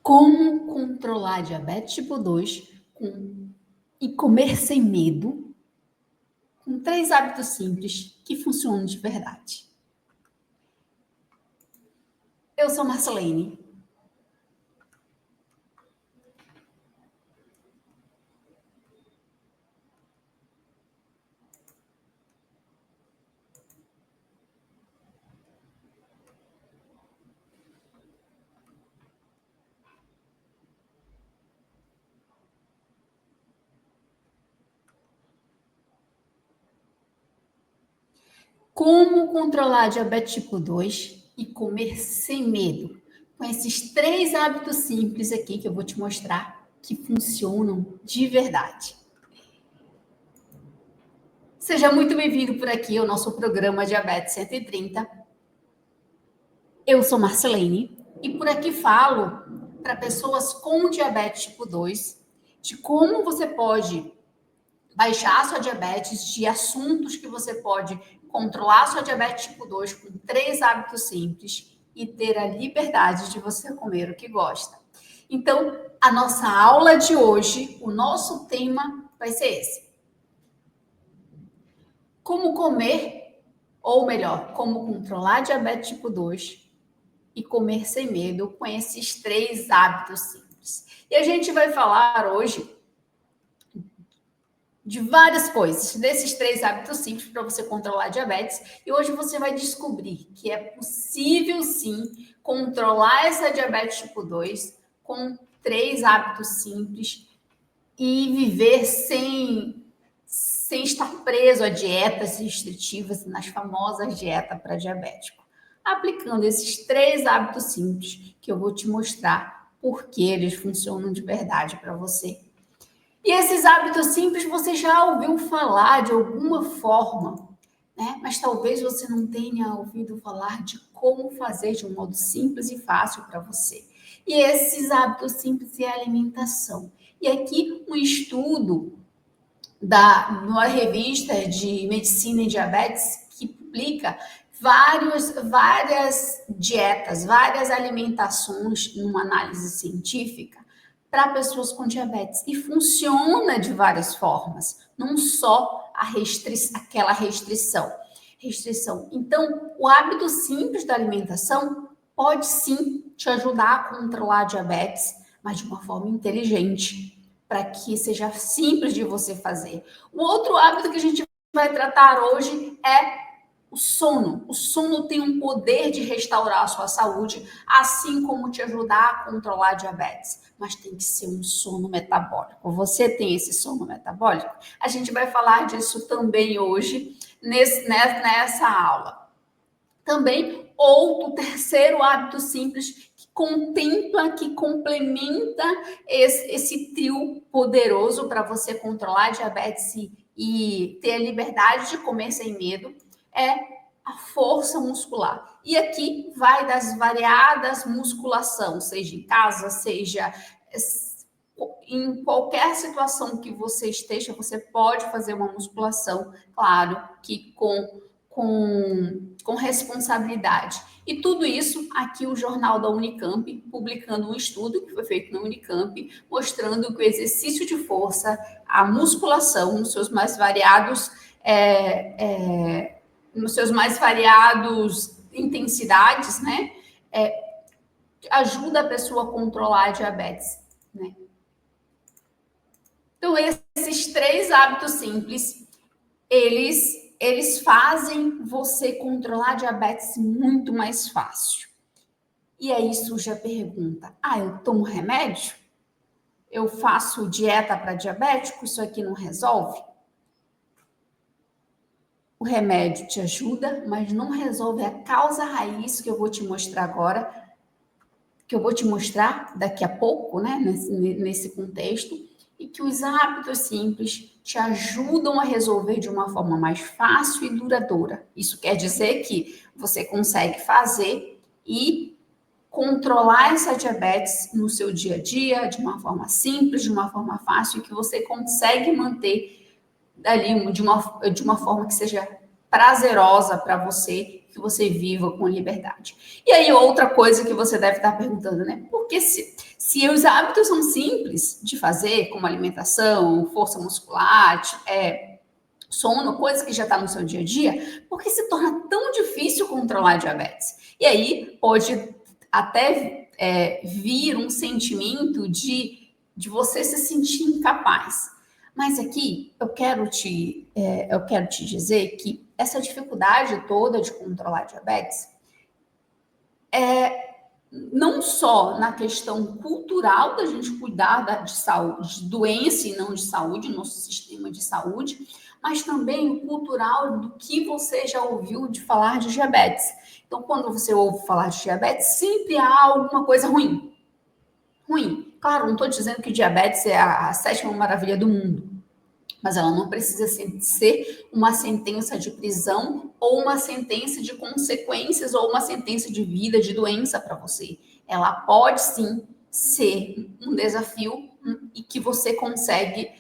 Como controlar diabetes tipo 2 e comer sem medo, com 3 hábitos simples que funcionam de verdade. Eu sou Marcelene. Como controlar diabetes tipo 2 e comer sem medo? Com esses 3 hábitos simples aqui que eu vou te mostrar que funcionam de verdade. Seja muito bem-vindo por aqui ao nosso programa Diabetes 130. Eu sou Marcelene e por aqui falo para pessoas com diabetes tipo 2 de como você pode baixar a sua diabetes, de assuntos que você pode controlar a sua diabetes tipo 2 com 3 hábitos simples e ter a liberdade de você comer o que gosta. Então, a nossa aula de hoje, o nosso tema vai ser esse. Como comer, ou melhor, como controlar a diabetes tipo 2 e comer sem medo com esses 3 hábitos simples. E a gente vai falar hoje de várias coisas, desses 3 hábitos simples para você controlar a diabetes. E hoje você vai descobrir que é possível sim controlar essa diabetes tipo 2 com 3 hábitos simples e viver sem estar preso a dietas restritivas, nas famosas dietas para diabético. Aplicando esses 3 hábitos simples que eu vou te mostrar porque eles funcionam de verdade para você. E esses hábitos simples você já ouviu falar de alguma forma, né? Mas talvez você não tenha ouvido falar de como fazer de um modo simples e fácil para você. E esses hábitos simples é a alimentação. E aqui um estudo numa revista de medicina e diabetes que publica várias dietas, várias alimentações numa análise científica para pessoas com diabetes e funciona de várias formas, não só aquela restrição. Então, o hábito simples da alimentação pode sim te ajudar a controlar a diabetes, mas de uma forma inteligente, para que seja simples de você fazer. O outro hábito que a gente vai tratar hoje é o sono. O sono tem um poder de restaurar a sua saúde, assim como te ajudar a controlar a diabetes. Mas tem que ser um sono metabólico. Você tem esse sono metabólico? A gente vai falar disso também hoje, nessa aula. Também, outro terceiro hábito simples que contempla, que complementa esse trio poderoso para você controlar a diabetes e ter a liberdade de comer sem medo, é a força muscular. E aqui vai das variadas musculação, seja em casa, seja em qualquer situação que você esteja, você pode fazer uma musculação, claro, que com responsabilidade. E tudo isso aqui o Jornal da Unicamp, publicando um estudo que foi feito na Unicamp, mostrando que o exercício de força, a musculação, nos seus mais variados intensidades, né, ajuda a pessoa a controlar a diabetes, né? Então, esses 3 hábitos simples, eles fazem você controlar a diabetes muito mais fácil. E aí surge a pergunta: eu tomo remédio? Eu faço dieta para diabético? Isso aqui não resolve? O remédio te ajuda, mas não resolve a causa raiz que eu vou te mostrar agora, que eu vou te mostrar daqui a pouco, né, nesse contexto, e que os hábitos simples te ajudam a resolver de uma forma mais fácil e duradoura. Isso quer dizer que você consegue fazer e controlar essa diabetes no seu dia a dia de uma forma simples, de uma forma fácil, que você consegue manter ali de uma forma que seja prazerosa para você, que você viva com liberdade. E aí, outra coisa que você deve estar perguntando, né? Porque se os hábitos são simples de fazer, como alimentação, força muscular, sono, coisa que já está no seu dia a dia, por que se torna tão difícil controlar a diabetes? E aí pode até vir um sentimento de você se sentir incapaz. Mas aqui eu quero te dizer que essa dificuldade toda de controlar a diabetes não só na questão cultural da gente cuidar de saúde, de doença e não de saúde, nosso sistema de saúde, mas também o cultural do que você já ouviu de falar de diabetes. Então, quando você ouve falar de diabetes, sempre há alguma coisa ruim. Ruim. Claro, não estou dizendo que diabetes é a sétima maravilha do mundo, mas ela não precisa ser uma sentença de prisão ou uma sentença de consequências ou uma sentença de vida, de doença para você. Ela pode sim ser um desafio e que você consegue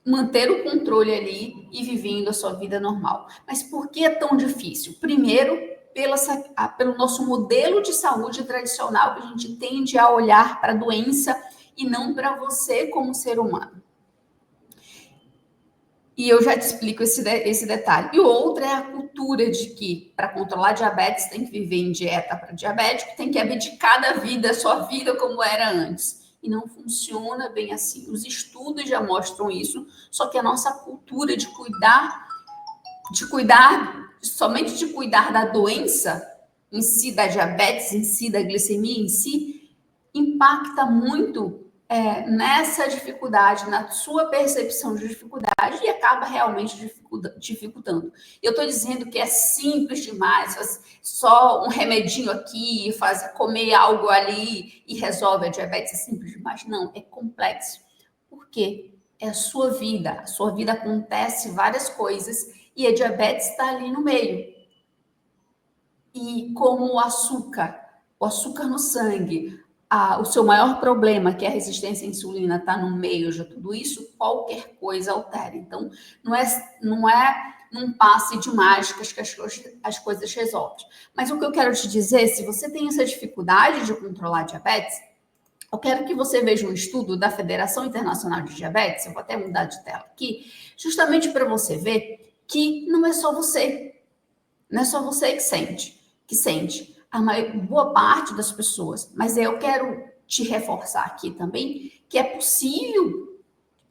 manter o controle ali e vivendo a sua vida normal. Mas por que é tão difícil? Primeiro, pelo nosso modelo de saúde tradicional, que a gente tende a olhar para a doença e não para você como ser humano. E eu já te explico esse detalhe. E o outro é a cultura de que, para controlar diabetes, tem que viver em dieta para diabético, tem que abdicar da vida, sua vida como era antes. E não funciona bem assim. Os estudos já mostram isso, só que a nossa cultura somente de cuidar da doença em si, da diabetes em si, da glicemia em si, impacta muito nessa dificuldade, na sua percepção de dificuldade e acaba realmente dificultando. Eu estou dizendo que é simples demais, só um remedinho aqui, comer algo ali e resolve a diabetes, é simples demais. Não, é complexo. Por quê? É a sua vida acontece várias coisas e a diabetes está ali no meio. E como o açúcar no sangue, o seu maior problema, que é a resistência à insulina, está no meio de tudo isso, qualquer coisa altera. Então, não é num passe de mágicas que as coisas resolvem. Mas o que eu quero te dizer, se você tem essa dificuldade de controlar a diabetes, eu quero que você veja um estudo da Federação Internacional de Diabetes, eu vou até mudar de tela aqui, justamente para você ver que não é só você que sente. Boa parte das pessoas, mas eu quero te reforçar aqui também que é possível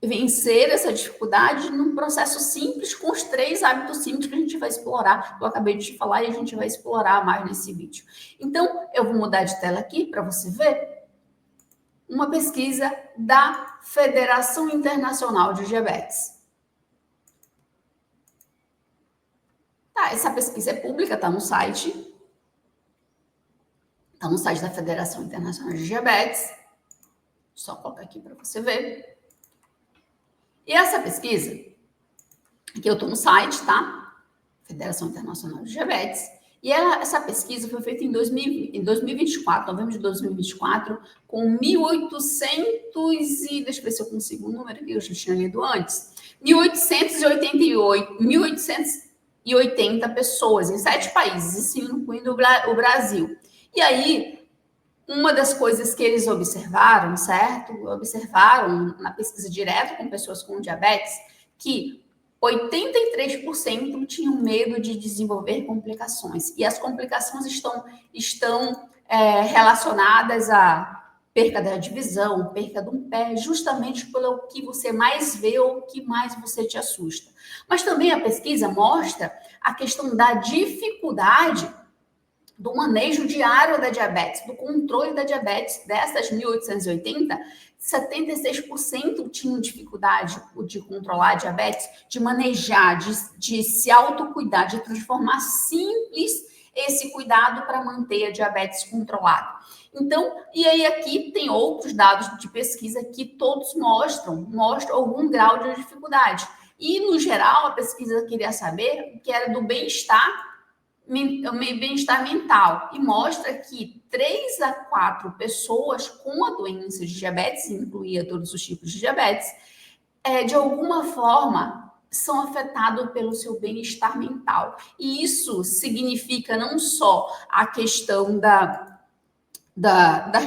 vencer essa dificuldade num processo simples, com os 3 hábitos simples que a gente vai explorar. Eu acabei de te falar e a gente vai explorar mais nesse vídeo. Então, eu vou mudar de tela aqui para você ver uma pesquisa da Federação Internacional de Diabetes. Essa pesquisa é pública, está no site. Está no site da Federação Internacional de Diabetes. Só colocar aqui para você ver. E essa pesquisa, aqui eu estou no site, tá? Federação Internacional de Diabetes. E essa pesquisa foi feita em 2024, novembro de 2024, com 1.800 e... Deixa eu ver se eu consigo o número que eu já tinha lido antes. 1.880 pessoas em 7 países, isso incluindo o Brasil. E aí, uma das coisas que eles observaram, certo? Observaram na pesquisa direta com pessoas com diabetes, que 83% tinham medo de desenvolver complicações. E as complicações estão relacionadas à perca da divisão, perca de um pé, justamente pelo que você mais vê ou o que mais você te assusta. Mas também a pesquisa mostra a questão da dificuldade do manejo diário da diabetes, do controle da diabetes. Dessas 1.880, 76% tinham dificuldade de controlar a diabetes, de manejar, de se autocuidar, de transformar simples esse cuidado para manter a diabetes controlada. Então, e aí aqui tem outros dados de pesquisa que todos mostram algum grau de dificuldade. E, no geral, a pesquisa queria saber o que era do bem-estar mental, e mostra que 3 a 4 pessoas com a doença de diabetes, incluía todos os tipos de diabetes, de alguma forma são afetados pelo seu bem-estar mental. E isso significa não só a questão das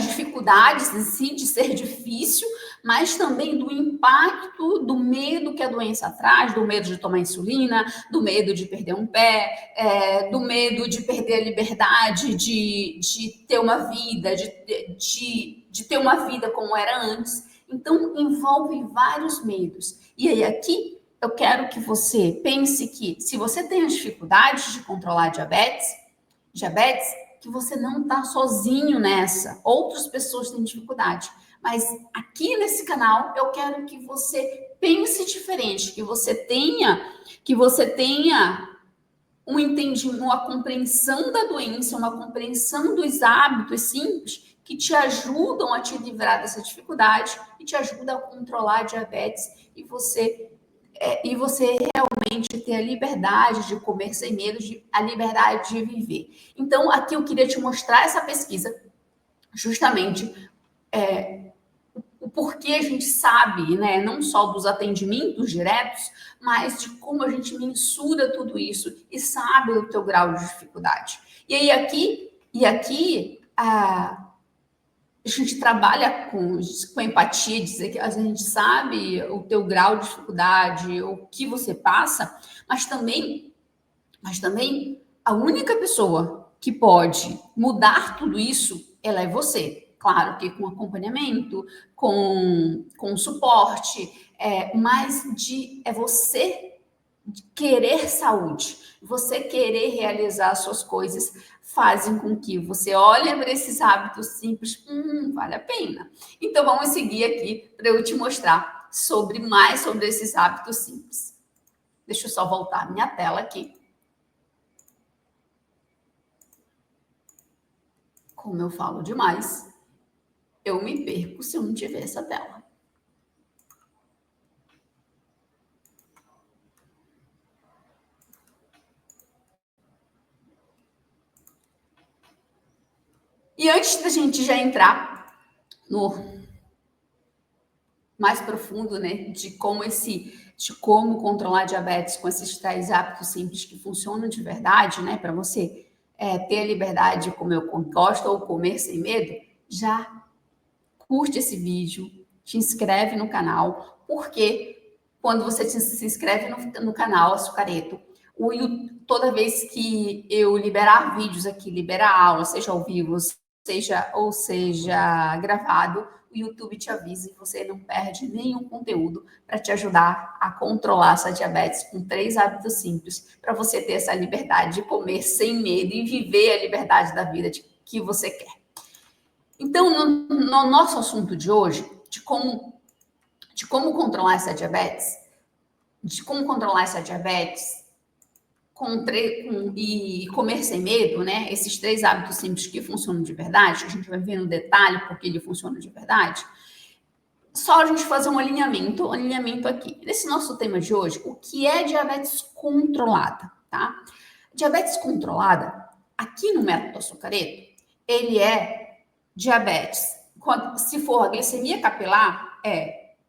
dificuldades em si, de ser difícil, mas também do impacto do medo que a doença traz, do medo de tomar insulina, do medo de perder um pé, do medo de perder a liberdade de ter uma vida, de ter uma vida como era antes. Então, envolve vários medos. E aí, aqui, eu quero que você pense que, se você tem as dificuldades de controlar diabetes, que você não está sozinho nessa. Outras pessoas têm dificuldade. Mas aqui nesse canal eu quero que você pense diferente, que você tenha um entendimento, uma compreensão da doença, uma compreensão dos hábitos simples que te ajudam a te livrar dessa dificuldade e te ajudam a controlar a diabetes e você realmente ter a liberdade de comer sem medo, a liberdade de viver. Então, aqui eu queria te mostrar essa pesquisa, justamente o porquê a gente sabe, né, não só dos atendimentos diretos, mas de como a gente mensura tudo isso e sabe o teu grau de dificuldade. E aí, aqui a gente trabalha com empatia, dizer que a gente sabe o teu grau de dificuldade, o que você passa, mas também a única pessoa que pode mudar tudo isso, ela é você. Claro que com acompanhamento, com suporte, mas é você querer saúde, você querer realizar suas coisas, fazem com que você olhe para esses hábitos simples, vale a pena. Então, vamos seguir aqui para eu te mostrar mais sobre esses hábitos simples. Deixa eu só voltar a minha tela aqui. Como eu falo demais, eu me perco se eu não tiver essa tela. E antes da gente já entrar no mais profundo, né, de como controlar a diabetes com esses 3 hábitos simples que funcionam de verdade, né, para você ter a liberdade de comer o que gosta ou comer sem medo, já curte esse vídeo, te inscreve no canal, porque quando você se inscreve no canal Açucareto, toda vez que eu liberar vídeos aqui, liberar aula, seja ao vivo, seja gravado, o YouTube te avisa e você não perde nenhum conteúdo para te ajudar a controlar essa diabetes com 3 hábitos simples, para você ter essa liberdade de comer sem medo e viver a liberdade da vida que você quer. Então, no nosso assunto de hoje, de como controlar essa diabetes, e comer sem medo, né? Esses 3 hábitos simples que funcionam de verdade, a gente vai ver no detalhe porque ele funciona de verdade. Só a gente fazer um alinhamento aqui. Nesse nosso tema de hoje, o que é diabetes controlada, tá? Diabetes controlada, aqui no método Açucareto, ele é diabetes. Se for a glicemia capilar,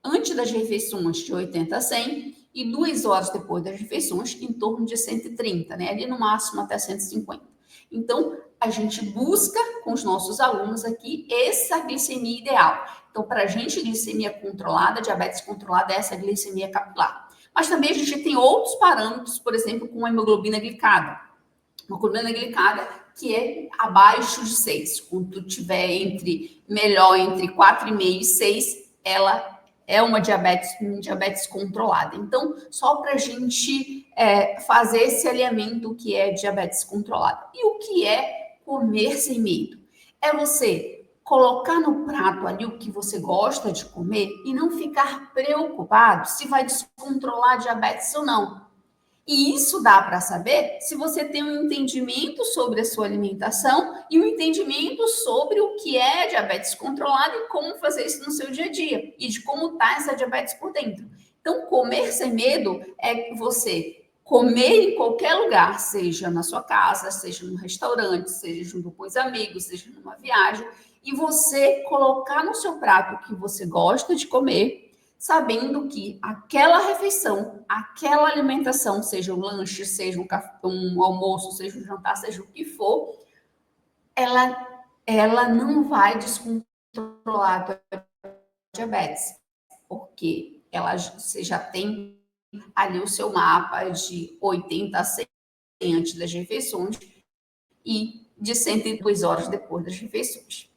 antes das refeições de 80 a 100 e 2 horas depois das refeições em torno de 130, né? Ali no máximo até 150. Então, a gente busca com os nossos alunos aqui essa glicemia ideal. Então, para a gente, glicemia controlada, diabetes controlada, é essa glicemia capilar. Mas também a gente tem outros parâmetros, por exemplo, com a hemoglobina glicada. Uma hemoglobina glicada que é abaixo de 6. Quando tu tiver entre 4,5 e 6, ela é uma diabetes controlada. Então, só para a gente fazer esse alinhamento, o que é diabetes controlada. E o que é comer sem medo? É você colocar no prato ali o que você gosta de comer e não ficar preocupado se vai descontrolar a diabetes ou não. E isso dá para saber se você tem um entendimento sobre a sua alimentação e um entendimento sobre o que é diabetes controlada e como fazer isso no seu dia a dia e de como está essa diabetes por dentro. Então, comer sem medo é você comer em qualquer lugar, seja na sua casa, seja num restaurante, seja junto com os amigos, seja numa viagem, e você colocar no seu prato o que você gosta de comer, sabendo que aquela refeição, aquela alimentação, seja um lanche, seja um almoço, seja um jantar, seja o que for, ela não vai descontrolar a diabetes, porque você já tem ali o seu mapa de 80 a 100 antes das refeições e de 102 horas depois das refeições.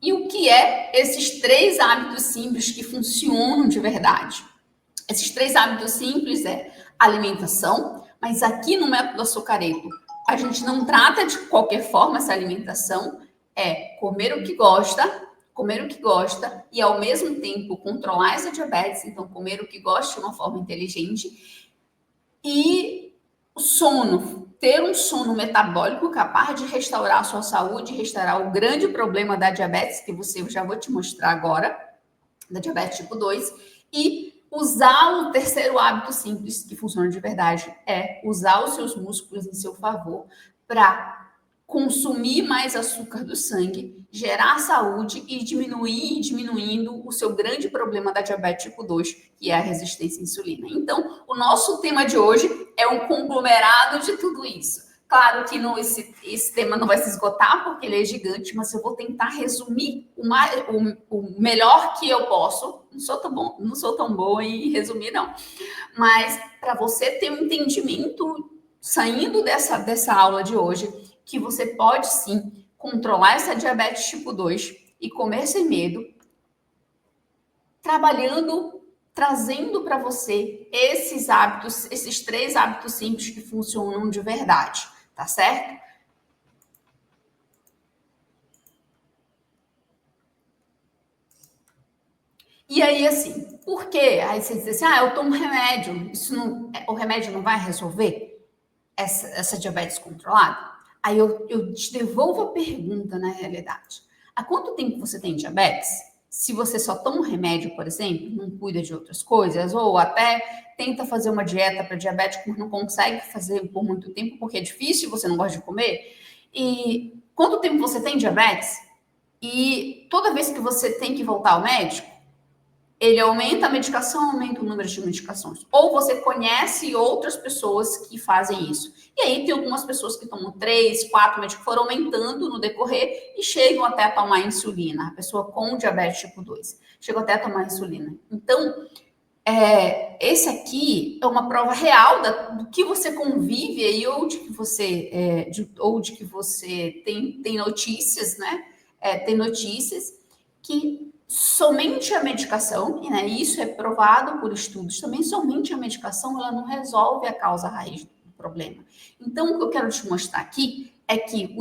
E o que é esses 3 hábitos simples que funcionam de verdade? Esses 3 hábitos simples é alimentação, mas aqui no método açucareto, a gente não trata de qualquer forma essa alimentação, é comer o que gosta e ao mesmo tempo controlar essa diabetes, então comer o que gosta de uma forma inteligente. E o sono, ter um sono metabólico capaz de restaurar a sua saúde, restaurar o grande problema da diabetes, que eu já vou te mostrar agora, da diabetes tipo 2, e usar o terceiro hábito simples, que funciona de verdade, é usar os seus músculos em seu favor para consumir mais açúcar do sangue, gerar saúde e diminuindo o seu grande problema da diabetes tipo 2, que é a resistência à insulina. Então, o nosso tema de hoje é um conglomerado de tudo isso. Claro que esse tema não vai se esgotar, porque ele é gigante, mas eu vou tentar resumir o melhor que eu posso. Não sou tão boa em resumir, não. Mas para você ter um entendimento, saindo dessa aula de hoje, que você pode sim controlar essa diabetes tipo 2 e comer sem medo, trazendo para você esses 3 hábitos simples que funcionam de verdade, tá certo? E aí, assim, por quê? Aí você diz assim, eu tomo remédio, o remédio não vai resolver essa diabetes controlada? Aí eu te devolvo a pergunta, na realidade. Há quanto tempo você tem diabetes? Se você só toma um remédio, por exemplo, não cuida de outras coisas, ou até tenta fazer uma dieta para diabético, mas não consegue fazer por muito tempo, porque é difícil, você não gosta de comer. E quanto tempo você tem diabetes? E toda vez que você tem que voltar ao médico, ele aumenta a medicação, aumenta o número de medicações. Ou você conhece outras pessoas que fazem isso. E aí tem algumas pessoas que tomam 3, 4 médicos, foram aumentando no decorrer e chegam até a tomar insulina. A pessoa com diabetes tipo 2 chegou até a tomar insulina. Então, esse aqui é uma prova real do que você convive aí, ou de que você tem notícias, né? Tem notícias que somente a medicação, e né, isso é provado por estudos também, somente a medicação ela não resolve a causa raiz do problema. Então, o que eu quero te mostrar aqui é que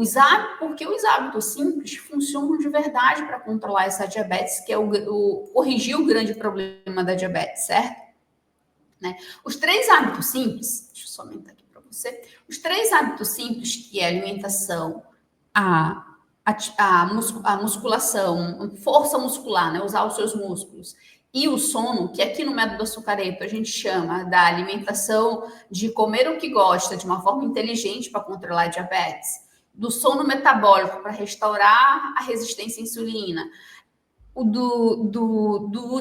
porque os hábitos simples funcionam de verdade para controlar essa diabetes, que é corrigir o grande problema da diabetes, certo? Né? Os 3 hábitos simples, deixa eu só aumentar aqui para você, os 3 hábitos simples, que é a alimentação, a musculação, força muscular, né? Usar os seus músculos. E o sono, que aqui no método açucareto a gente chama da alimentação de comer o que gosta de uma forma inteligente para controlar a diabetes, do sono metabólico para restaurar a resistência à insulina,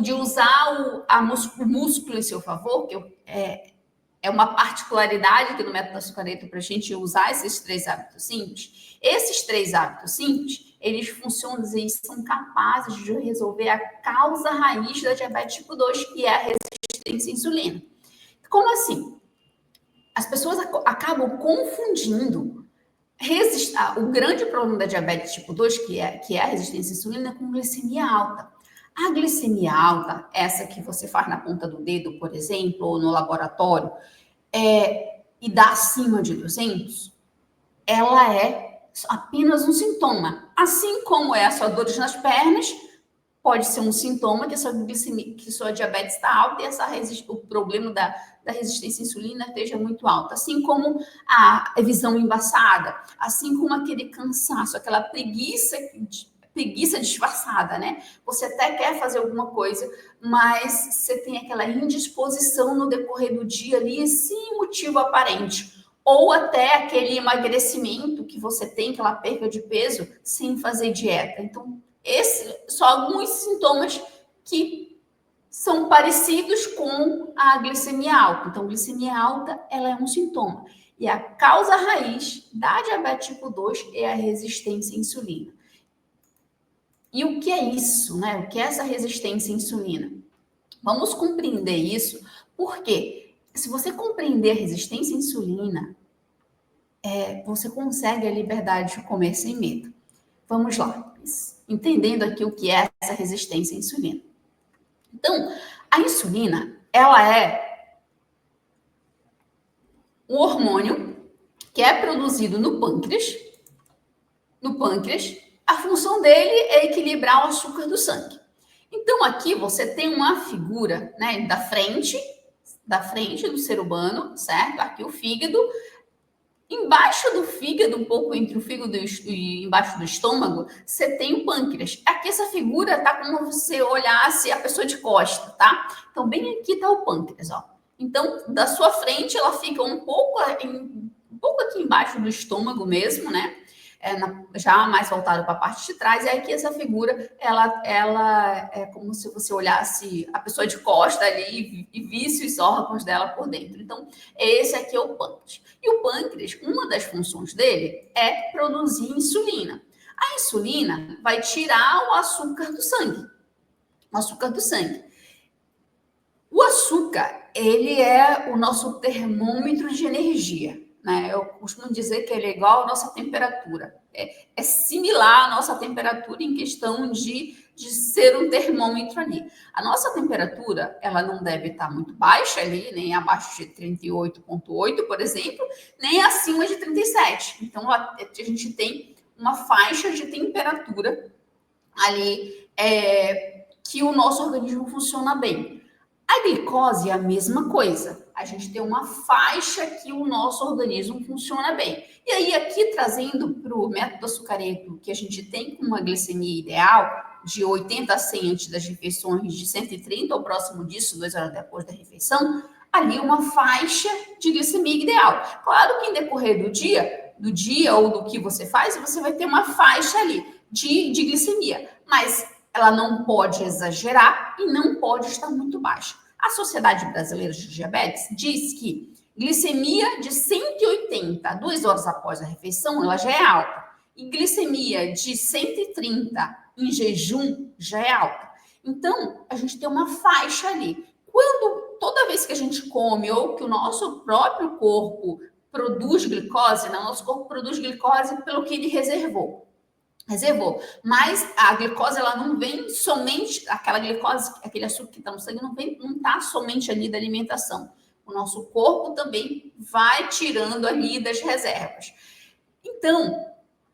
de usar o músculo em seu favor, que é uma particularidade aqui no método açucareto para a gente usar esses 3 hábitos simples. Esses 3 hábitos simples, eles funcionam e são capazes de resolver a causa raiz da diabetes tipo 2, que é a resistência à insulina. Como assim? As pessoas acabam confundindo o grande problema da diabetes tipo 2, que é a resistência à insulina, com glicemia alta. A glicemia alta, essa que você faz na ponta do dedo, por exemplo, ou no laboratório, e dá acima de 200, ela é apenas um sintoma. Assim como é a sua dor nas pernas, pode ser um sintoma que a sua diabetes está alta e o problema da resistência à insulina esteja muito alta. Assim como a visão embaçada, assim como aquele cansaço, aquela preguiça disfarçada, né? Você até quer fazer alguma coisa, mas você tem aquela indisposição no decorrer do dia ali, sem motivo aparente. ou até aquele emagrecimento que você tem, aquela perda de peso, sem fazer dieta. Então, esses são alguns sintomas que são parecidos com a glicemia alta. Então, glicemia alta, ela é um sintoma. E a causa raiz da diabetes tipo 2 é a resistência à insulina. E o que é isso, né? O que é essa resistência à insulina? Vamos compreender isso, porque se você compreender a resistência à insulina, você consegue a liberdade de comer sem medo. Vamos lá, entendendo aqui o que é essa resistência à insulina. Então, a insulina, ela é um hormônio que é produzido no pâncreas. No pâncreas, a função dele é equilibrar o açúcar do sangue. Então, aqui você tem uma figura, né, da frente do ser humano, certo? Aqui o fígado. Embaixo do fígado, um pouco entre o fígado e embaixo do estômago, você tem o pâncreas. Aqui essa figura tá como se você olhasse a pessoa de costa, tá? Então, bem aqui tá o pâncreas, ó. Então, da sua frente, ela fica um pouco aqui embaixo do estômago mesmo, né? Já mais voltado para a parte de trás, e aqui essa figura, ela é como se você olhasse a pessoa de costa ali e visse os órgãos dela por dentro. Então, esse aqui é o pâncreas. E o pâncreas, uma das funções dele é produzir insulina. A insulina vai tirar o açúcar do sangue. O açúcar do sangue. O açúcar, ele é o nosso termômetro de energia. Né? Eu costumo dizer que ele é igual à nossa temperatura. É similar à nossa temperatura em questão de ser um termômetro ali. A nossa temperatura, ela não deve estar muito baixa ali, nem abaixo de 38,8, por exemplo, nem acima de 37. Então, a gente tem uma faixa de temperatura ali que o nosso organismo funciona bem. A glicose é a mesma coisa. A gente tem uma faixa que o nosso organismo funciona bem. E aí, aqui trazendo para o método açucareto, que a gente tem com uma glicemia ideal de 80 a 100 antes das refeições, de 130 ou próximo disso, 2 horas depois da refeição, ali uma faixa de glicemia ideal. Claro que em decorrer do dia ou do que você faz, você vai ter uma faixa ali de glicemia, mas ela não pode exagerar e não pode estar muito baixa. A Sociedade Brasileira de Diabetes diz que glicemia de 180 2 horas após a refeição, ela já é alta. E glicemia de 130 em jejum já é alta. Então, a gente tem uma faixa ali. Toda vez que a gente come ou que o nosso próprio corpo produz glicose, né? O nosso corpo produz glicose pelo que ele reservou, mas a glicose, ela não vem somente, aquela glicose, aquele açúcar que está no sangue, não está somente ali da alimentação. O nosso corpo também vai tirando ali das reservas. Então,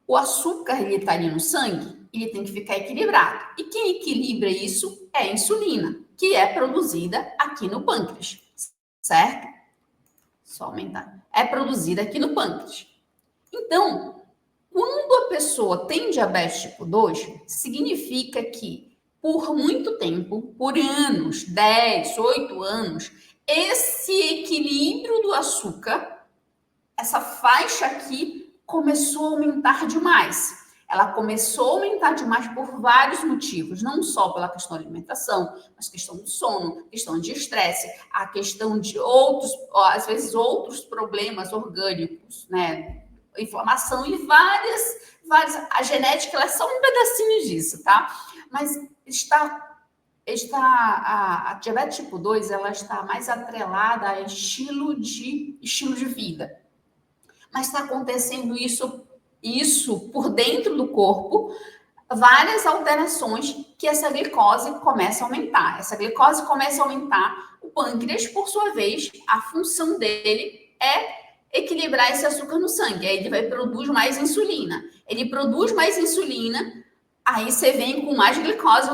o açúcar, ele está ali no sangue, ele tem que ficar equilibrado. E quem equilibra isso é a insulina, que é produzida aqui no pâncreas, certo? Só aumentar. É produzida aqui no pâncreas. Então, quando a pessoa tem diabetes tipo 2, significa que por muito tempo, por anos, 10, 8 anos, esse equilíbrio do açúcar, essa faixa aqui, começou a aumentar demais. Ela começou a aumentar demais por vários motivos, não só pela questão da alimentação, mas questão do sono, questão de estresse, a questão de outros, às vezes outros problemas orgânicos, né? Inflamação e várias. A genética, ela é só um pedacinho disso, tá? Mas a diabetes tipo 2, ela está mais atrelada a estilo de vida. Mas está acontecendo isso por dentro do corpo, várias alterações que essa glicose começa a aumentar. Essa glicose começa a aumentar, o pâncreas, por sua vez, a função dele é equilibrar esse açúcar no sangue. Aí ele vai produzir mais insulina. Ele produz mais insulina, aí você vem com mais glicose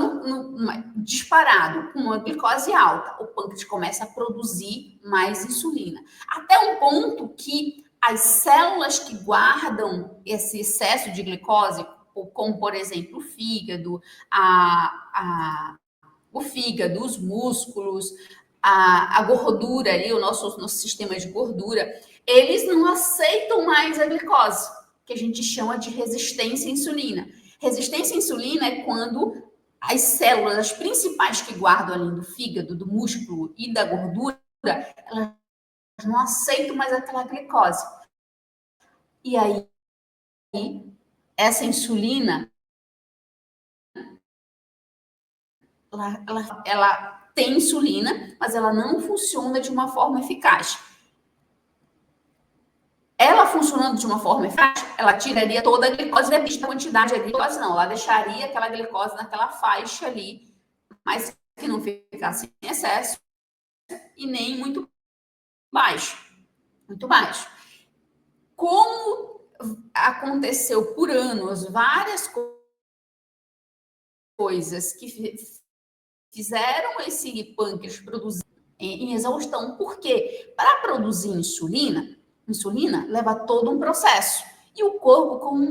disparado, com uma glicose alta. O pâncreas começa a produzir mais insulina. Até um ponto que as células que guardam esse excesso de glicose, como, por exemplo, o fígado, os músculos, a gordura ali, o nosso sistema de gordura, eles não aceitam mais a glicose, que a gente chama de resistência à insulina. Resistência à insulina é quando as células, as principais que guardam ali do fígado, do músculo e da gordura, elas não aceitam mais aquela glicose. E aí, essa insulina, ela tem insulina, mas ela não funciona de uma forma eficaz. Ela funcionando de uma forma eficaz, ela tiraria toda a glicose, depende da quantidade de glicose, não. Ela deixaria aquela glicose naquela faixa ali, mas que não ficasse em excesso e nem muito baixo. Muito baixo. Como aconteceu por anos várias coisas que fizeram esse pâncreas produzir em exaustão, porque para produzir insulina leva todo um processo. E o corpo, como um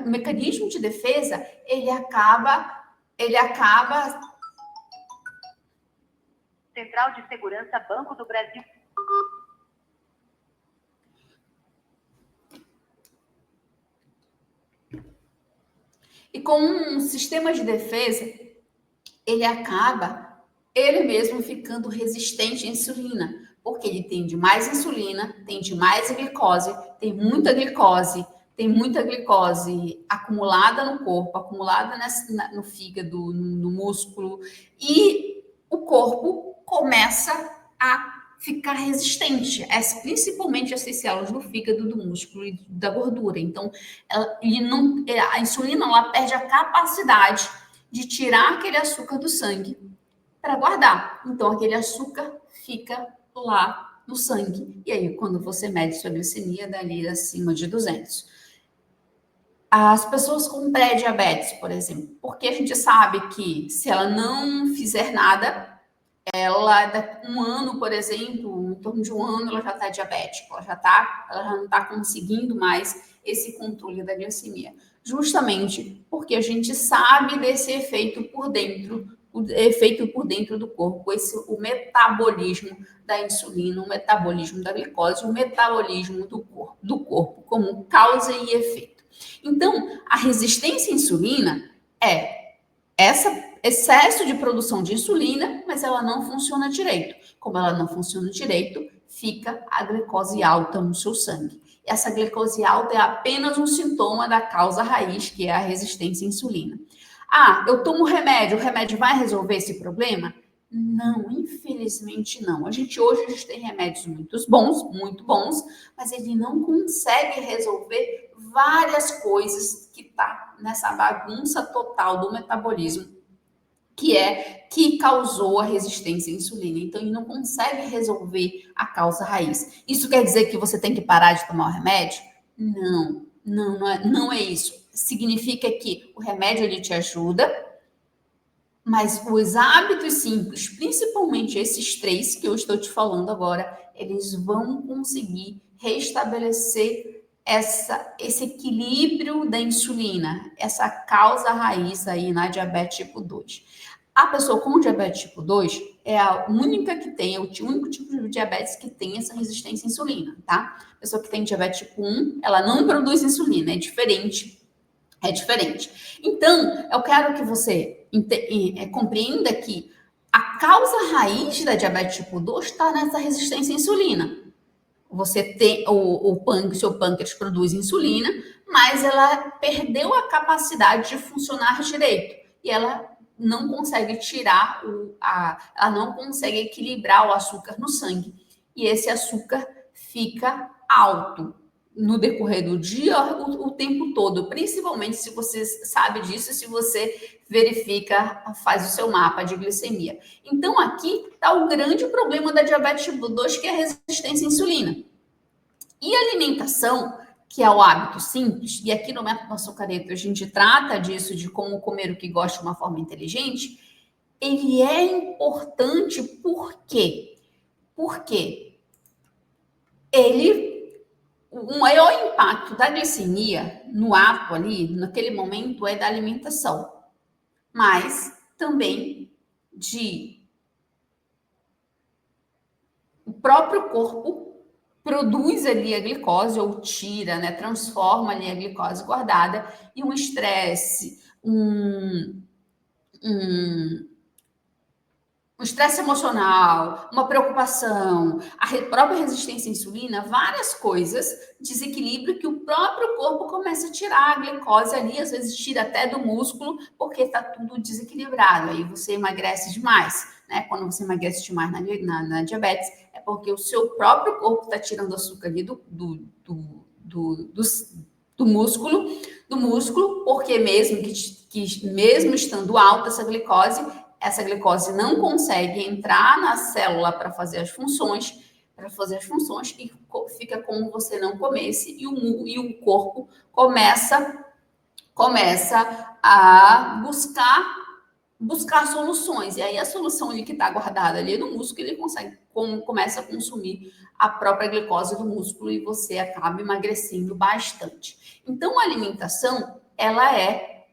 mecanismo de defesa, ele acaba Central de Segurança, Banco do Brasil. E com um sistema de defesa, ele mesmo ficando resistente à insulina, porque ele tem de mais insulina, tem de mais glicose, tem muita glicose acumulada no corpo, acumulada no fígado, no músculo, e o corpo começa a ficar resistente, principalmente essas células do fígado, do músculo e da gordura. Então, a insulina ela perde a capacidade de tirar aquele açúcar do sangue para guardar. Então, aquele açúcar fica lá no sangue. E aí, quando você mede sua glicemia, dali acima de 200. As pessoas com pré-diabetes, por exemplo, porque a gente sabe que se ela não fizer nada, ela, daqui um ano, por exemplo, em torno de um ano, ela já está diabética, ela já não está conseguindo mais esse controle da glicemia. Justamente porque a gente sabe desse efeito por dentro, o efeito por dentro do corpo, o metabolismo da insulina, o metabolismo da glicose, o metabolismo do corpo como causa e efeito. Então, a resistência à insulina é esse excesso de produção de insulina, mas ela não funciona direito. Como ela não funciona direito, fica a glicose alta no seu sangue. Essa glicose alta é apenas um sintoma da causa raiz, que é a resistência à insulina. Ah, eu tomo remédio, o remédio vai resolver esse problema? Não, infelizmente não. Hoje a gente tem remédios muito bons, mas ele não consegue resolver várias coisas que tá nessa bagunça total do metabolismo que causou a resistência à insulina. Então, ele não consegue resolver a causa raiz. Isso quer dizer que você tem que parar de tomar o remédio? Não é isso. Significa que o remédio ele te ajuda, mas os hábitos simples, principalmente esses 3 que eu estou te falando agora, eles vão conseguir restabelecer esse equilíbrio da insulina, essa causa raiz aí na diabetes tipo 2. A pessoa com diabetes tipo 2 é a única que tem, é o único tipo de diabetes que tem essa resistência à insulina, tá? A pessoa que tem diabetes tipo 1, ela não produz insulina, é diferente. É diferente. Então, eu quero que você compreenda que a causa raiz da diabetes tipo 2 está nessa resistência à insulina. Você tem seu pâncreas produz insulina, mas ela perdeu a capacidade de funcionar direito e ela não consegue ela não consegue equilibrar o açúcar no sangue e esse açúcar fica alto no decorrer do dia o tempo todo, principalmente se você sabe disso, se você verifica, faz o seu mapa de glicemia. Então, aqui está o grande problema da diabetes tipo 2, que é a resistência à insulina. E a alimentação, que é o hábito simples, e aqui no Método Açucareto a gente trata disso, de como comer o que gosta de uma forma inteligente, ele é importante por quê? Porque o maior impacto da glicemia no ato ali, naquele momento, é da alimentação, mas também próprio corpo produz ali a glicose ou tira, né, transforma ali a glicose guardada e um estresse, um estresse emocional, uma preocupação, a própria resistência à insulina, várias coisas, desequilíbrio que o próprio corpo começa a tirar a glicose ali, às vezes tira até do músculo, porque está tudo desequilibrado. Aí você emagrece demais, né? Quando você emagrece demais na diabetes, é porque o seu próprio corpo está tirando açúcar ali do músculo, porque mesmo que mesmo estando alta essa glicose não consegue entrar na célula para fazer as funções, e fica como você não comesse, e o corpo começa a buscar soluções. E aí a solução ali que está guardada ali no músculo, ele começa a consumir a própria glicose do músculo e você acaba emagrecendo bastante. Então, a alimentação, ela é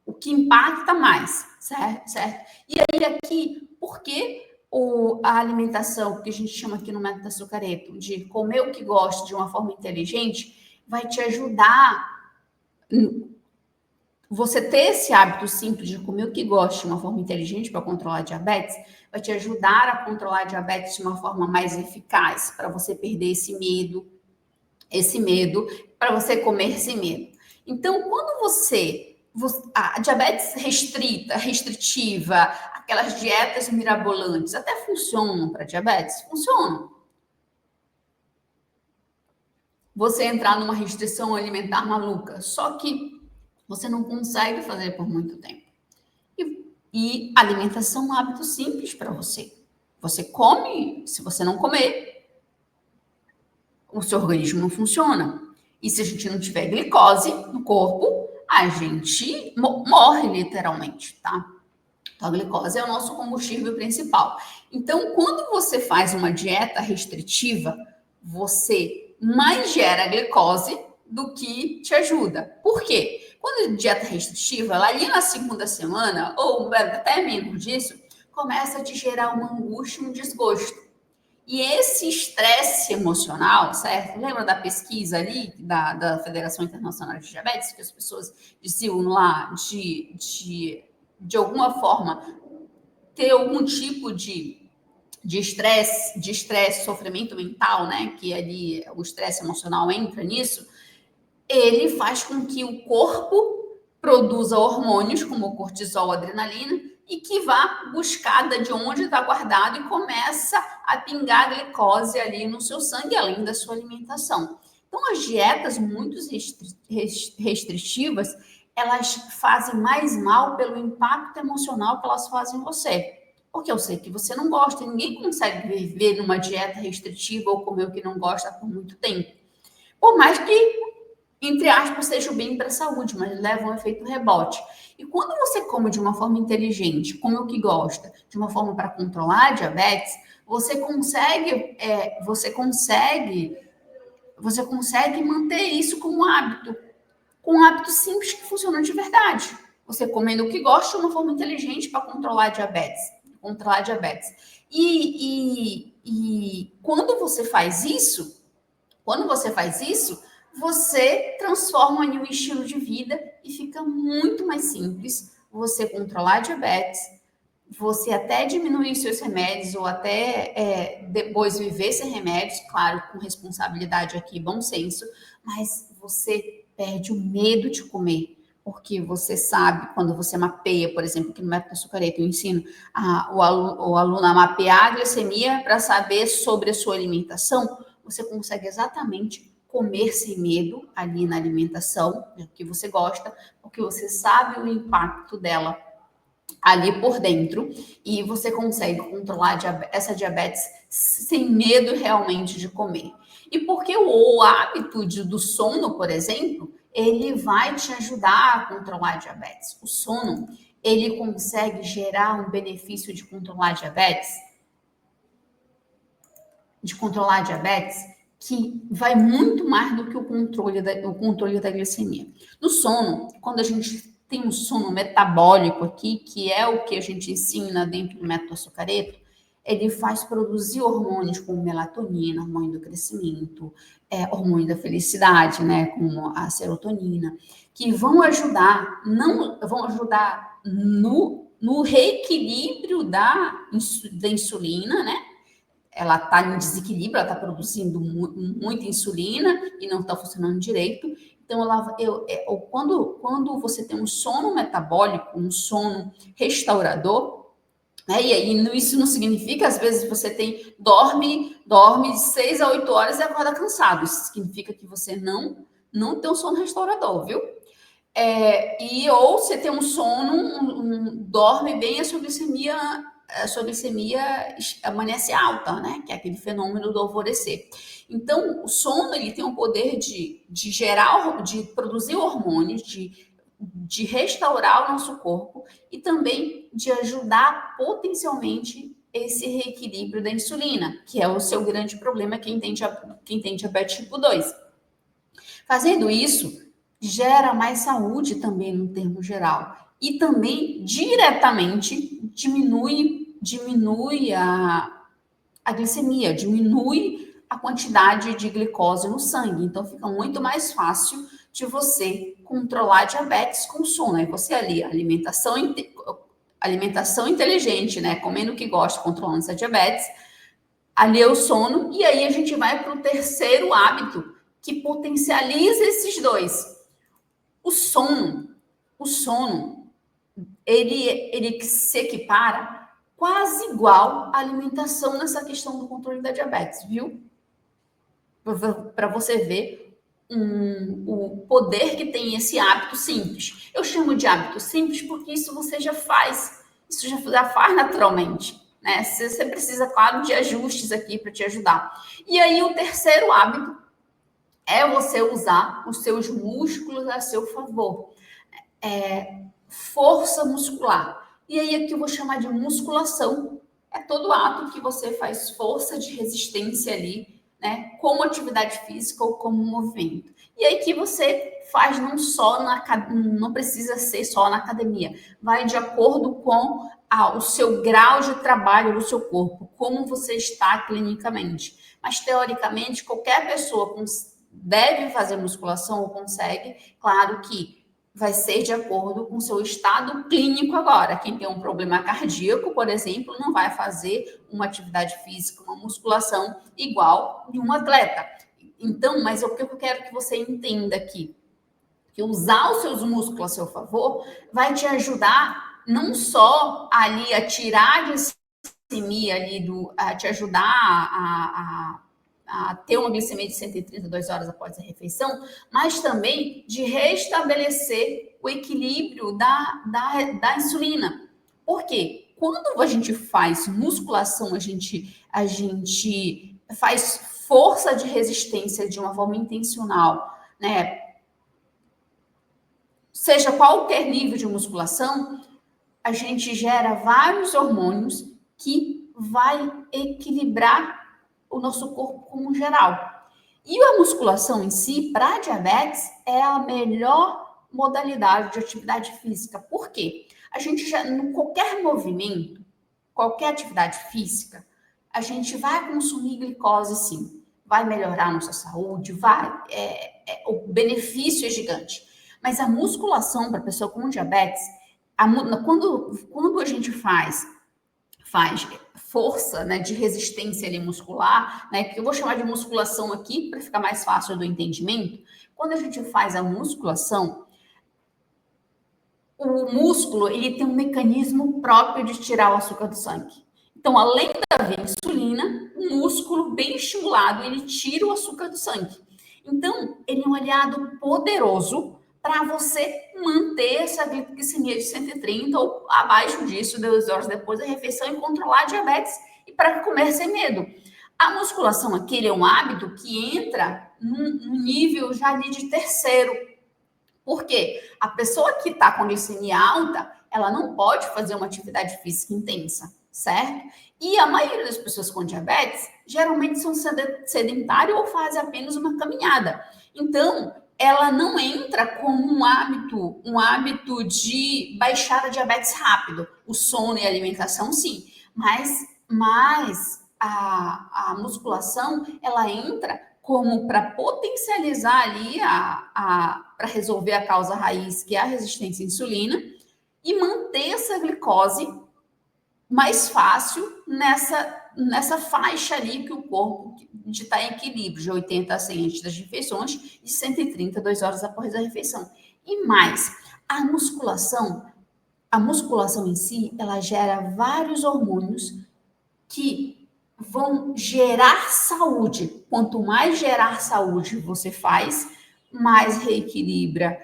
o que impacta mais, certo? E aí aqui, por que a alimentação, que a gente chama aqui no método açucareto, de comer o que gosta de uma forma inteligente, vai te ajudar você ter esse hábito simples de comer o que gosta de uma forma inteligente para controlar a diabetes, vai te ajudar a controlar a diabetes de uma forma mais eficaz, para você perder esse medo, para você comer sem medo. Então, quando a diabetes restritiva, aquelas dietas mirabolantes, até funcionam para diabetes? Funcionam. Você entrar numa restrição alimentar maluca, só que você não consegue fazer por muito tempo. E alimentação é um hábito simples para você. Você come, se você não comer, o seu organismo não funciona. E se a gente não tiver glicose no corpo, a gente morre literalmente, tá? Então, a glicose é o nosso combustível principal. Então, quando você faz uma dieta restritiva, você mais gera glicose do que te ajuda. Por quê? Quando a dieta restritiva, ela ali na segunda semana, ou até menos disso, começa a te gerar uma angústia, um desgosto. E esse estresse emocional, certo? Lembra da pesquisa ali da Federação Internacional de Diabetes, que as pessoas diziam lá de alguma forma ter algum tipo de estresse, sofrimento mental, né? Que ali o estresse emocional entra nisso. Ele faz com que o corpo produza hormônios como cortisol, adrenalina, e que vá buscar de onde está guardado e começa a pingar glicose ali no seu sangue, além da sua alimentação. Então, as dietas muito restritivas, elas fazem mais mal pelo impacto emocional que elas fazem em você. Porque eu sei que você não gosta, ninguém consegue viver numa dieta restritiva ou comer o que não gosta por muito tempo. Por mais que, entre aspas, seja bem para a saúde, mas leva um efeito rebote. E quando você come de uma forma inteligente, come o que gosta, de uma forma para controlar a diabetes, você consegue manter isso como hábito, com um hábito simples que funciona de verdade. Você comendo o que gosta de uma forma inteligente para controlar a diabetes. E quando você faz isso, você transforma em um estilo de vida e fica muito mais simples você controlar a diabetes, você até diminuir seus remédios ou até depois viver sem remédios, claro, com responsabilidade aqui, bom senso, mas você perde o medo de comer, porque você sabe, quando você mapeia, por exemplo, aqui no método açucareto, eu ensino o aluno a mapear a glicemia para saber sobre a sua alimentação, você consegue exatamente comer sem medo ali na alimentação, que você gosta, porque você sabe o impacto dela ali por dentro e você consegue controlar essa diabetes sem medo realmente de comer. E porque o hábito do sono, por exemplo, ele vai te ajudar a controlar a diabetes. O sono, ele consegue gerar um benefício de controlar a diabetes, que vai muito mais do que o controle da glicemia. No sono, quando a gente tem um sono metabólico aqui, que é o que a gente ensina dentro do método açucareto, ele faz produzir hormônios como melatonina, hormônio do crescimento, hormônio da felicidade, né, como a serotonina, que vão ajudar, vão ajudar no reequilíbrio da insulina, né? Ela está em desequilíbrio, ela está produzindo muita insulina e não está funcionando direito. Então, quando você tem um sono metabólico, um sono restaurador, né? E aí, isso não significa, às vezes, você dorme de 6 a 8 horas e acorda cansado. Isso significa que você não tem um sono restaurador, viu? Ou você tem um sono, dorme bem, a sua glicemia amanhece alta, né? Que é aquele fenômeno do alvorecer. Então, o sono, ele tem o poder de produzir hormônios, de restaurar o nosso corpo e também de ajudar potencialmente esse reequilíbrio da insulina, que é o seu grande problema, quem tem diabetes tipo 2. Fazendo isso, gera mais saúde também no termo geral. E também, diretamente, diminui a glicemia, diminui a quantidade de glicose no sangue. Então, fica muito mais fácil de você controlar a diabetes com sono. Aí você ali, alimentação inteligente, né? Comendo o que gosta, controlando essa diabetes. Ali é o sono. E aí a gente vai para o terceiro hábito, que potencializa esses dois. O sono, ele se equipara quase igual à alimentação nessa questão do controle da diabetes, viu? Para você ver o poder que tem esse hábito simples. Eu chamo de hábito simples porque isso você já faz, isso já faz naturalmente, né? Você precisa, claro, de ajustes aqui para te ajudar. E aí, o terceiro hábito é você usar os seus músculos a seu favor. Força muscular. E aí aqui eu vou chamar de musculação. É todo ato que você faz força de resistência ali, né? Como atividade física ou como movimento. E aí que você faz não precisa ser só na academia. Vai de acordo com o seu grau de trabalho no seu corpo, como você está clinicamente. Mas teoricamente, qualquer pessoa deve fazer musculação ou consegue, claro que vai ser de acordo com o seu estado clínico agora. Quem tem um problema cardíaco, por exemplo, não vai fazer uma atividade física, uma musculação igual de um atleta. Então, mas o que eu quero que você entenda aqui, que usar os seus músculos a seu favor vai te ajudar não só ali a tirar a glicemia ali a te ajudar a ter uma glicemia de 132 horas após a refeição, mas também de restabelecer o equilíbrio da insulina. Por quê? Quando a gente faz musculação, a gente faz força de resistência de uma forma intencional, né? Seja qualquer nível de musculação, a gente gera vários hormônios que vai equilibrar o nosso corpo como geral. E a musculação em si, para diabetes, é a melhor modalidade de atividade física. Por quê? A gente qualquer movimento, qualquer atividade física, a gente vai consumir glicose sim. Vai melhorar a nossa saúde, o benefício é gigante. Mas a musculação para pessoa com diabetes, quando a gente faz força, né, de resistência ali muscular, né, que eu vou chamar de musculação aqui para ficar mais fácil do entendimento. Quando a gente faz a musculação, o músculo ele tem um mecanismo próprio de tirar o açúcar do sangue. Então, além da haver insulina, o músculo bem estimulado ele tira o açúcar do sangue. Então, ele é um aliado poderoso para você manter essa glicemia de 130 ou abaixo disso, 2 horas depois da refeição e controlar a diabetes e para comer sem medo. A musculação aqui ele é um hábito que entra num nível já ali de terceiro. Por quê? A pessoa que está com glicemia alta, ela não pode fazer uma atividade física intensa, certo? E a maioria das pessoas com diabetes geralmente são sedentárias ou fazem apenas uma caminhada. Então, ela não entra como um hábito de baixar a diabetes rápido. O sono e a alimentação, sim. Mas Mas a musculação, ela entra como para potencializar ali, para resolver a causa raiz, que é a resistência à insulina, e manter essa glicose mais fácil nessa faixa ali que o corpo de estar em equilíbrio, de 80 a 100 antes das refeições e 130, 2 horas após a refeição. E mais, a musculação em si, ela gera vários hormônios que vão gerar saúde. Quanto mais gerar saúde você faz, mais reequilibra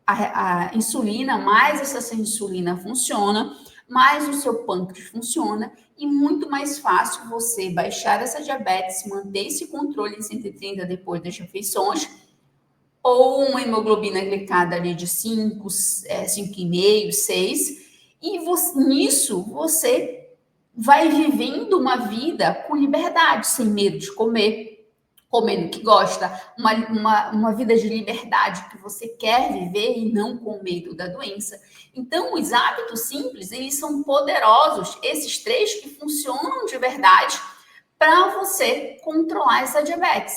a insulina, mais essa insulina funciona, mais o seu pâncreas funciona e muito mais fácil você baixar essa diabetes, manter esse controle em 130 depois das refeições, ou uma hemoglobina glicada ali de 5, 5,5, 6, e nisso você vai vivendo uma vida com liberdade, sem medo de comer, comendo o que gosta, uma vida de liberdade que você quer viver e não com medo da doença. Então, os hábitos simples, eles são poderosos, esses três que funcionam de verdade para você controlar essa diabetes.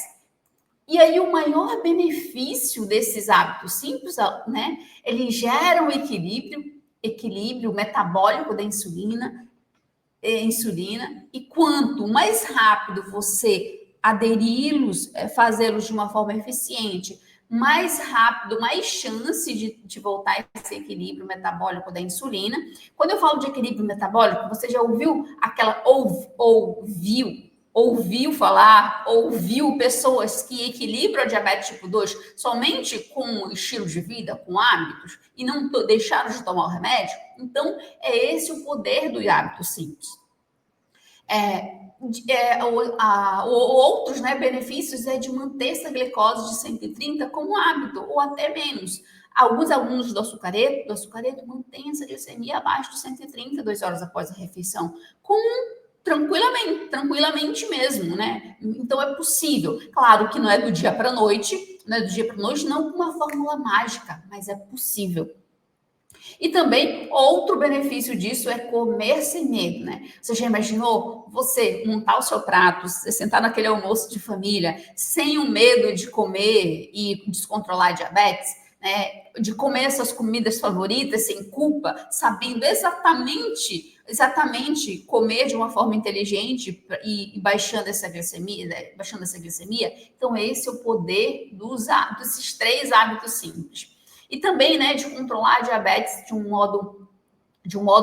E aí, o maior benefício desses hábitos simples, né? Eles geram equilíbrio metabólico da insulina, e quanto mais rápido você aderi-los, fazê-los de uma forma eficiente, mais rápido, mais chance de voltar a esse equilíbrio metabólico da insulina. Quando eu falo de equilíbrio metabólico, você já ouviu ouviu pessoas que equilibram a diabetes tipo 2 somente com o estilo de vida, com hábitos, e não deixaram de tomar o remédio? Então, é esse o poder do hábito simples. Outros, né, benefícios é de manter essa glicose de 130 como hábito, ou até menos. Alguns alunos do açucareto mantêm essa glicemia abaixo de 130, 2 horas após a refeição, tranquilamente mesmo, né? Então é possível. Claro que não é do dia para a noite, não com uma fórmula mágica, mas é possível. E também, outro benefício disso é comer sem medo, né? Você já imaginou você montar o seu prato, você sentar naquele almoço de família, sem o medo de comer e descontrolar a diabetes, né? De comer essas comidas favoritas sem culpa, sabendo exatamente comer de uma forma inteligente e baixando essa glicemia, né? Então, esse é o poder desses três hábitos simples. E também, né, de controlar a diabetes de um modo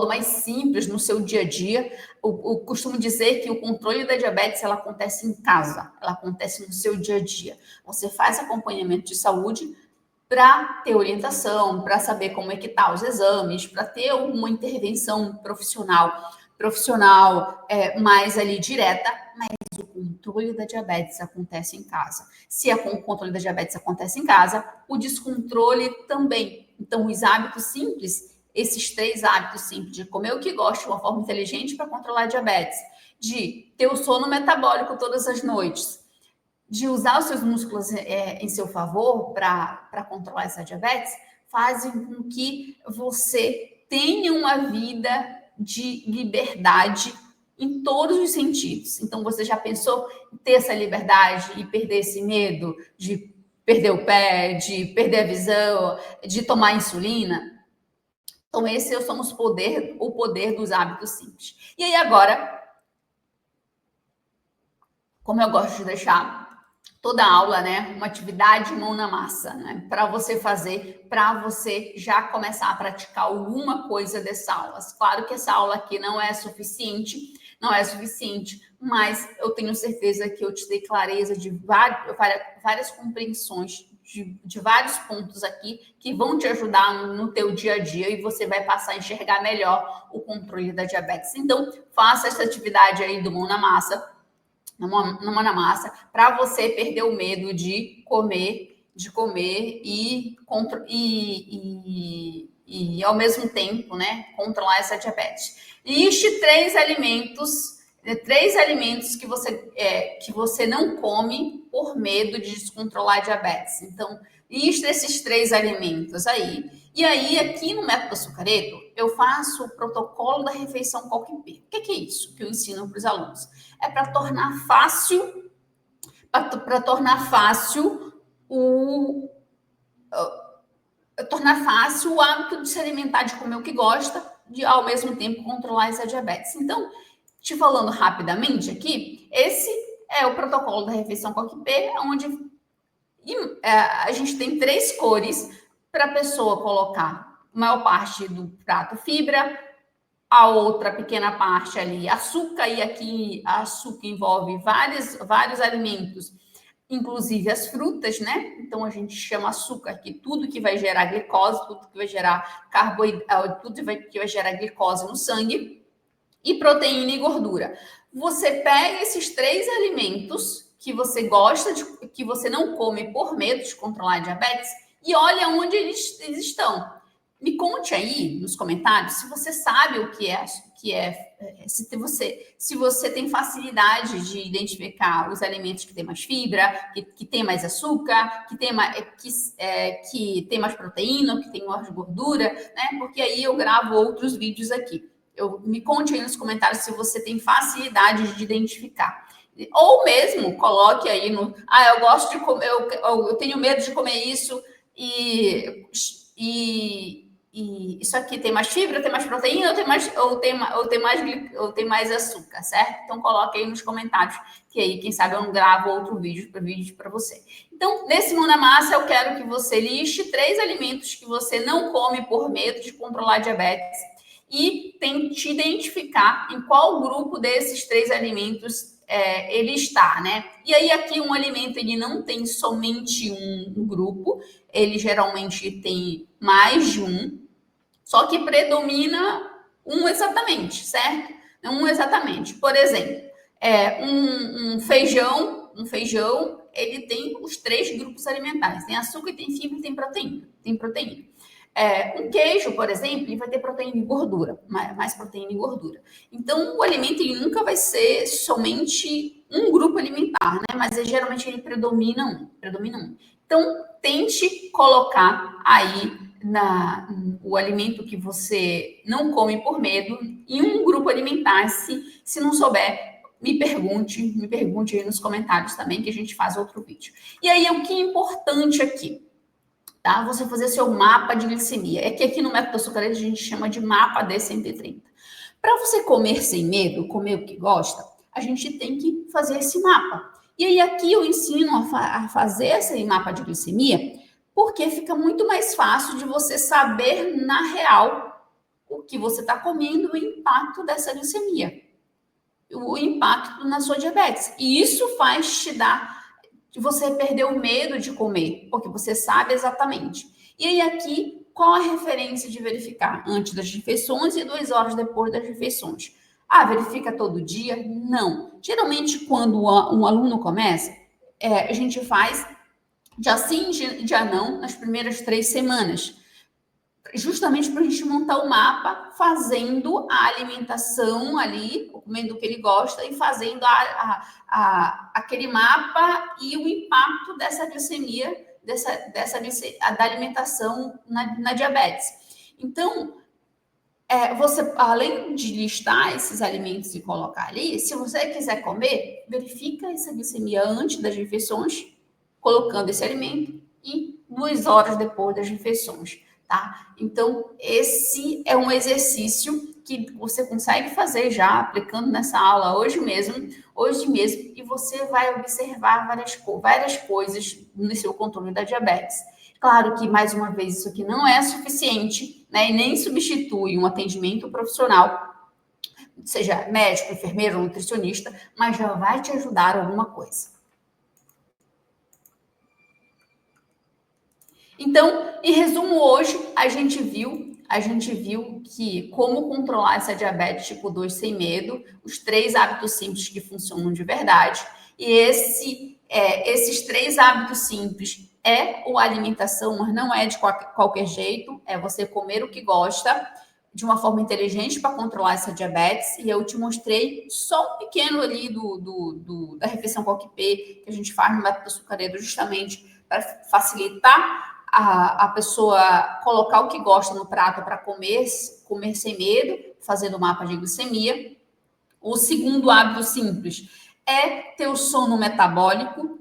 mais simples no seu dia a dia. Eu costumo dizer que o controle da diabetes, ela acontece em casa, ela acontece no seu dia a dia. Você faz acompanhamento de saúde para ter orientação, para saber como é que tá os exames, para ter uma intervenção profissional mais ali direta, mas o controle da diabetes acontece em casa. Se o controle da diabetes acontece em casa, o descontrole também. Então, os hábitos simples, esses três hábitos simples, de comer o que gosta de uma forma inteligente para controlar a diabetes, de ter o sono metabólico todas as noites, de usar os seus músculos em seu favor para controlar essa diabetes, fazem com que você tenha uma vida de liberdade em todos os sentidos. Então, você já pensou em ter essa liberdade e perder esse medo de perder o pé, de perder a visão, de tomar insulina? Então, esse somos o poder dos hábitos simples. E aí, agora, como eu gosto de deixar toda aula, né, uma atividade mão na massa, né, para você fazer, para você já começar a praticar alguma coisa dessa aula. Claro que essa aula aqui não é suficiente, mas eu tenho certeza que eu te dei clareza de várias compreensões de vários pontos aqui que vão te ajudar no teu dia a dia e você vai passar a enxergar melhor o controle da diabetes. Então, faça essa atividade aí do mão na massa, para você perder o medo de comer e ao mesmo tempo, né, controlar essa diabetes. Liste três alimentos que você não come por medo de descontrolar a diabetes. Então, liste esses três alimentos aí. E aí, aqui no método açucareto, eu faço o protocolo da refeição COQ-P. O que é isso que eu ensino para os alunos? É para tornar fácil, o hábito de se alimentar, de comer o que gosta, de ao mesmo tempo controlar essa diabetes. Então, te falando rapidamente aqui, esse é o protocolo da refeição COQ-P, onde a gente tem 3 cores para a pessoa colocar a maior parte do prato fibra, a outra pequena parte ali açúcar, e aqui açúcar envolve vários alimentos, inclusive as frutas, né? Então a gente chama açúcar aqui tudo que vai gerar glicose, tudo que vai gerar carboidrato, tudo que vai gerar glicose no sangue, e proteína e gordura. Você pega esses 3 alimentos que você gosta, que você não come por medo de controlar a diabetes, e olha onde eles estão. Me conte aí nos comentários se você sabe o que é se você tem facilidade de identificar os alimentos que têm mais fibra, que tem mais açúcar, que tem mais proteína, que tem mais gordura, né? Porque aí eu gravo outros vídeos aqui. Me conte aí nos comentários se você tem facilidade de identificar. Ou mesmo coloque aí eu gosto de comer, eu tenho medo de comer isso e isso aqui tem mais fibra, tem mais proteína, ou tem mais açúcar, certo? Então coloque aí nos comentários, que aí, quem sabe, eu não gravo outro vídeo para você. Então, nesse Mão na Massa, eu quero que você liste 3 alimentos que você não come por medo de controlar a diabetes e tente identificar em qual grupo desses 3 alimentos ele está, né? E aí aqui um alimento ele não tem somente um grupo, ele geralmente tem mais de um, só que predomina um exatamente, certo? Um exatamente. Por exemplo, um feijão, ele tem os 3 grupos alimentares, tem açúcar, tem fibra e tem proteína. Um queijo, por exemplo, ele vai ter proteína e gordura, mais proteína e gordura. Então, o alimento ele nunca vai ser somente um grupo alimentar, né? Mas geralmente ele predomina um. Então, tente colocar aí o alimento que você não come por medo em um grupo alimentar. Se não souber, me pergunte aí nos comentários também, que a gente faz outro vídeo. E aí, o que é importante aqui? Tá? Você fazer seu mapa de glicemia. É que aqui no Método Açucareiro a gente chama de mapa D130. Para você comer sem medo, comer o que gosta, a gente tem que fazer esse mapa. E aí aqui eu ensino a fazer esse mapa de glicemia, porque fica muito mais fácil de você saber na real o que você está comendo, o impacto dessa glicemia, o impacto na sua diabetes. E isso faz te dar de você perder o medo de comer, porque você sabe exatamente. E aí aqui, qual a referência de verificar? Antes das refeições e 2 horas depois das refeições. Verifica todo dia? Não. Geralmente, quando um aluno começa, a gente faz dia sim, dia não, nas primeiras 3 semanas. Justamente para a gente montar o mapa, fazendo a alimentação ali, comendo o que ele gosta e fazendo aquele mapa e o impacto dessa glicemia, da alimentação na diabetes. Então, você, além de listar esses alimentos e colocar ali, se você quiser comer, verifica essa glicemia antes das refeições, colocando esse alimento, e 2 horas depois das refeições. Tá? Então, esse é um exercício que você consegue fazer já, aplicando nessa aula hoje mesmo, e você vai observar várias coisas no seu controle da diabetes. Claro que, mais uma vez, isso aqui não é suficiente, né? E nem substitui um atendimento profissional, seja médico, enfermeiro ou nutricionista, mas já vai te ajudar alguma coisa. Então, em resumo, hoje a gente viu que como controlar essa diabetes tipo 2 sem medo, os 3 hábitos simples que funcionam de verdade. E esses 3 hábitos simples é a alimentação, mas não é de qualquer jeito, é você comer o que gosta de uma forma inteligente para controlar essa diabetes. E eu te mostrei só um pequeno ali da refeição COQ-P que a gente faz no Método Açucareiro, justamente para facilitar a pessoa colocar o que gosta no prato para comer sem medo, fazendo o mapa de glicemia. O segundo hábito simples é ter o sono metabólico,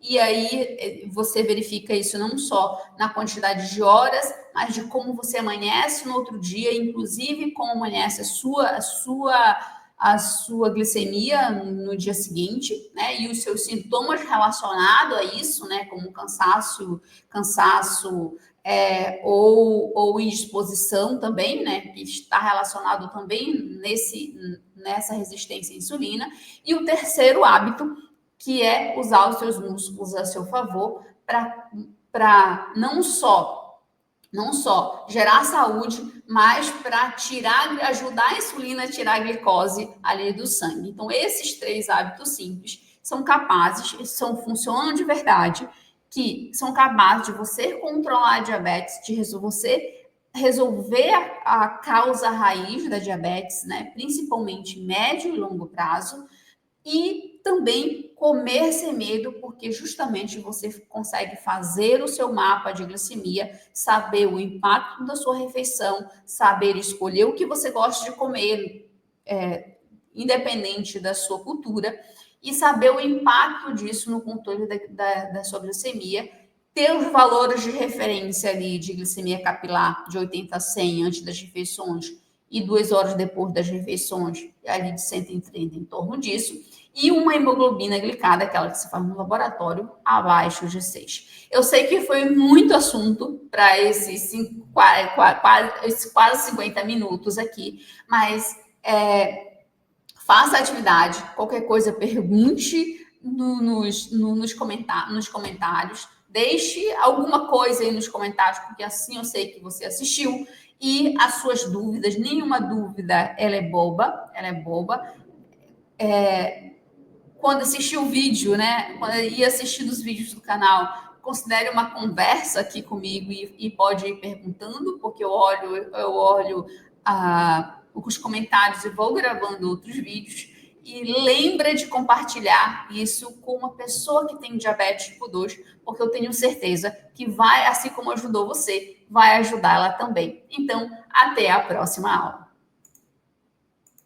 e aí você verifica isso não só na quantidade de horas, mas de como você amanhece no outro dia, inclusive como amanhece a sua glicemia no dia seguinte, né? E os seus sintomas relacionados a isso, né? Como cansaço ou indisposição também, né? Que está relacionado também nessa resistência à insulina. E o terceiro hábito, que é usar os seus músculos a seu favor para não só gerar saúde, mas para ajudar a insulina a tirar a glicose ali do sangue. Então, esses 3 hábitos simples são capazes, funcionam de verdade, que são capazes de você controlar a diabetes, de você resolver a causa raiz da diabetes, né? Principalmente médio e longo prazo, e também comer sem medo, porque justamente você consegue fazer o seu mapa de glicemia, saber o impacto da sua refeição, saber escolher o que você gosta de comer, independente da sua cultura, e saber o impacto disso no controle da sua glicemia, ter os valores de referência ali de glicemia capilar de 80 a 100 antes das refeições e 2 horas depois das refeições, ali de 130 em torno disso, e uma hemoglobina glicada, aquela que se faz no laboratório, abaixo de 6. Eu sei que foi muito assunto para esses quase 50 minutos aqui, mas faça a atividade, qualquer coisa pergunte nos comentários, deixe alguma coisa aí nos comentários, porque assim eu sei que você assistiu, e as suas dúvidas, nenhuma dúvida, ela é boba. Quando assistir o vídeo, né? Quando ir assistir os vídeos do canal, considere uma conversa aqui comigo e pode ir perguntando, porque eu olho os comentários e vou gravando outros vídeos. E lembra de compartilhar isso com uma pessoa que tem diabetes tipo 2, porque eu tenho certeza que vai, assim como ajudou você, vai ajudar ela também. Então, até a próxima aula.